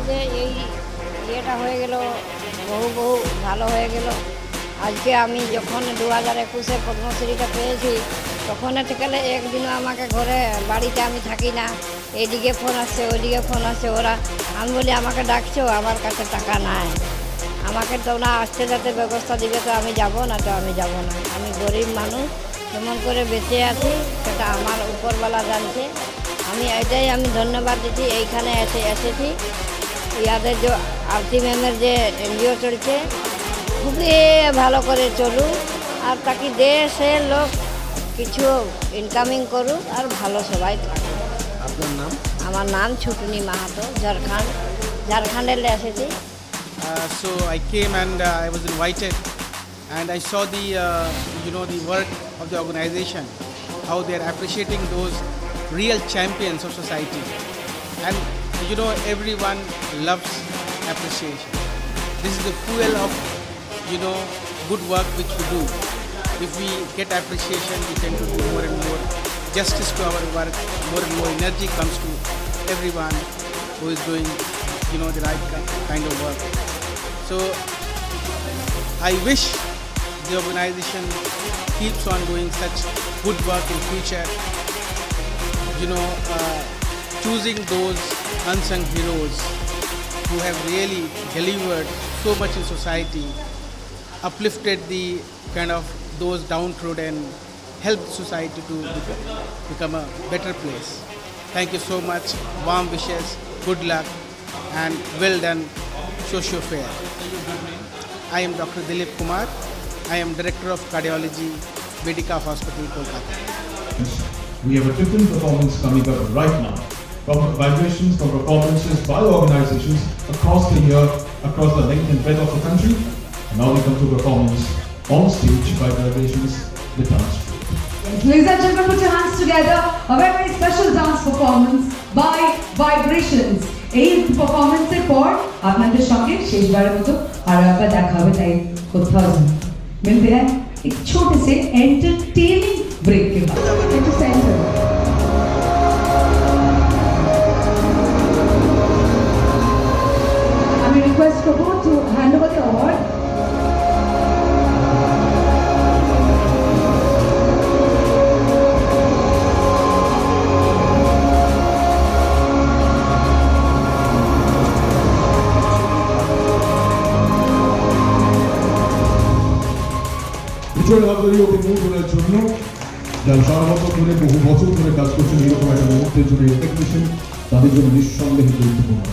যে এই ইয়েটা হয়ে গেল, বহু ভালো হয়ে গেল। আজকে আমি যখন 2021-এ পদ্মশ্রীটা পেয়েছি, তখন থেকে একদিনও আমাকে ঘরে বাড়িতে আমি থাকি না, এইদিকে ফোন আসছে ওইদিকে ফোন আসছে। আমি বলি আমাকে ডাকছো, আমার কাছে টাকা নাই, আমাকে তো না আসতে যাতে ব্যবস্থা দিবে, তো আমি যাব না, তো আমি যাব না। আমি গরিব মানুষ, কেমন করে বেঁচে আছি সেটা আমার উপরওয়ালা জানছে। আমি ধন্যবাদ দিচ্ছি, এইখানে এসেছি। ইয়াদের যে আরতি ম্যামের যে এনজিও চলছে, খুবই ভালো করে চলুক, আর তাকে দেশের লোক কিছু ইনকামিং করুক, আর ভালো সবাই থাকুক। আপনার নাম? আমার নাম ছুটনি মাহাতো, ঝাড়খণ্ডের এসেছি। So I came and I was invited, and I saw the the work of the organization, how they are appreciating those real champions of society, and everyone loves appreciation. This is the fuel of good work which we do. If we get appreciation, we tend to do more and more justice to our work. More and more energy comes to everyone who is doing the right kind of work. So I wish the organization keeps on doing such good work in future, choosing those unsung heroes who have really delivered so much in society, uplifted the kind of those downtrodden, helped society to become a better place. Thank you so much. Warm wishes, good luck, and well done socio fair. I am Dr. Dilip Kumar. I am Director of Cardiology, Medica Hospital, Kolkata. We have a different performance coming up right now. From vibrations from performances by organizations across the year, across the length and breadth of the country. And now we come to performance on stage by vibrations, the dance troupe. Yes, ladies and gentlemen, put your hands together. A very, very special dance performance by Vibrations. এই পারফরমেন্সের পর আপনাদের সঙ্গে শেষবারের মতো আর একবার দেখা হবে, তাই কোথাও মিলতে हैं एक छोटे से एंटरटेनिंग ब्रेक के बाद। Into center. I request Prabhu to hand over the award. ওকে মূল জন্য যারা সারা বছর ধরে বহু বছর ধরে কাজ করছেন এরকম একটা মুহূর্তের জন্য রেকগনিশন তাদের জন্য নিঃসন্দেহে গুরুত্বপূর্ণ।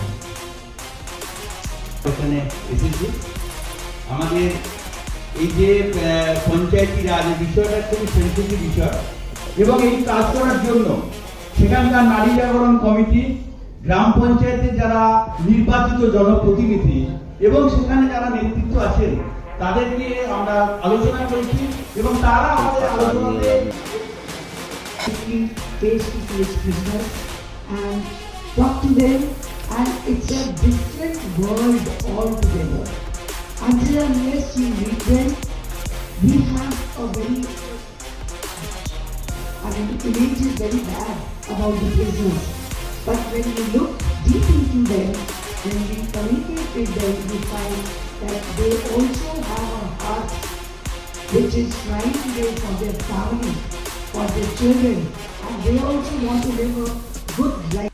এখানে এসেছি আমাদের এই যে পঞ্চায়েতি রাজ বিষয়টা খুবই সেন্সিটিভ বিষয়, এবং এই কাজ করার জন্য সেখানকার নারী জাগরণ কমিটি, গ্রাম পঞ্চায়েতের যারা নির্বাচিত জনপ্রতিনিধি এবং সেখানে যারা নেতৃত্ব আছেন তাদেরকে আমরা আলোচনা করেছি, এবং তারা আমাদের আলোচনাতে face-to-face business and talk to them, and it's a different world altogether. Until unless we read them, we have a very, image is very bad about the business. But when we look deep into them, when we communicate with them, we find that they also have a heart which is trying to live for their family, for their children, and they also want to live a good life.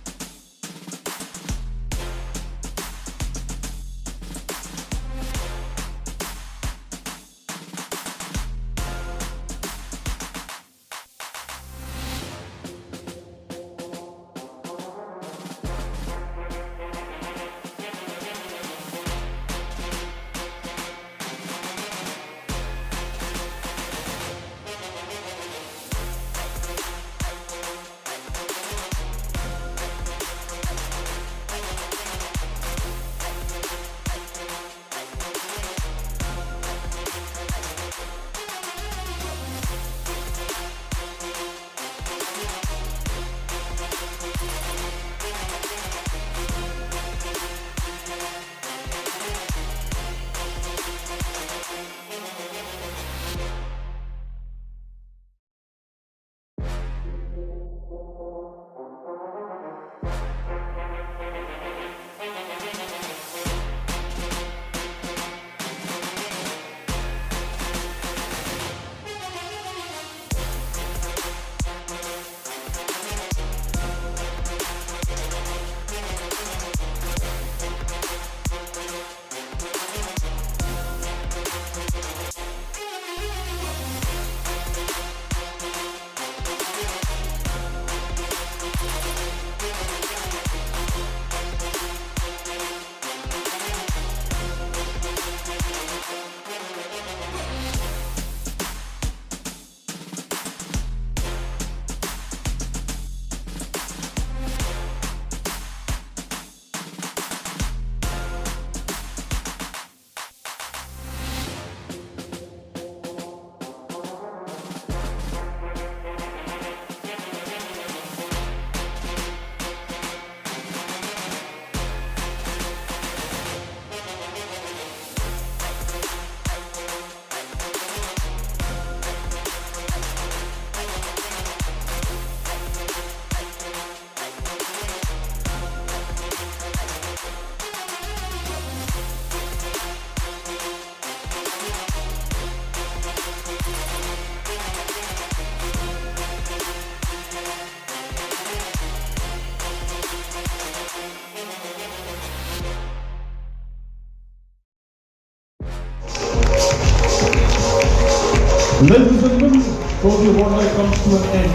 Ladies and gentlemen, so the award night comes to an end,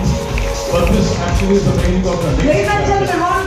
but this actually is the beginning of the next Ladies and chapter. gentlemen,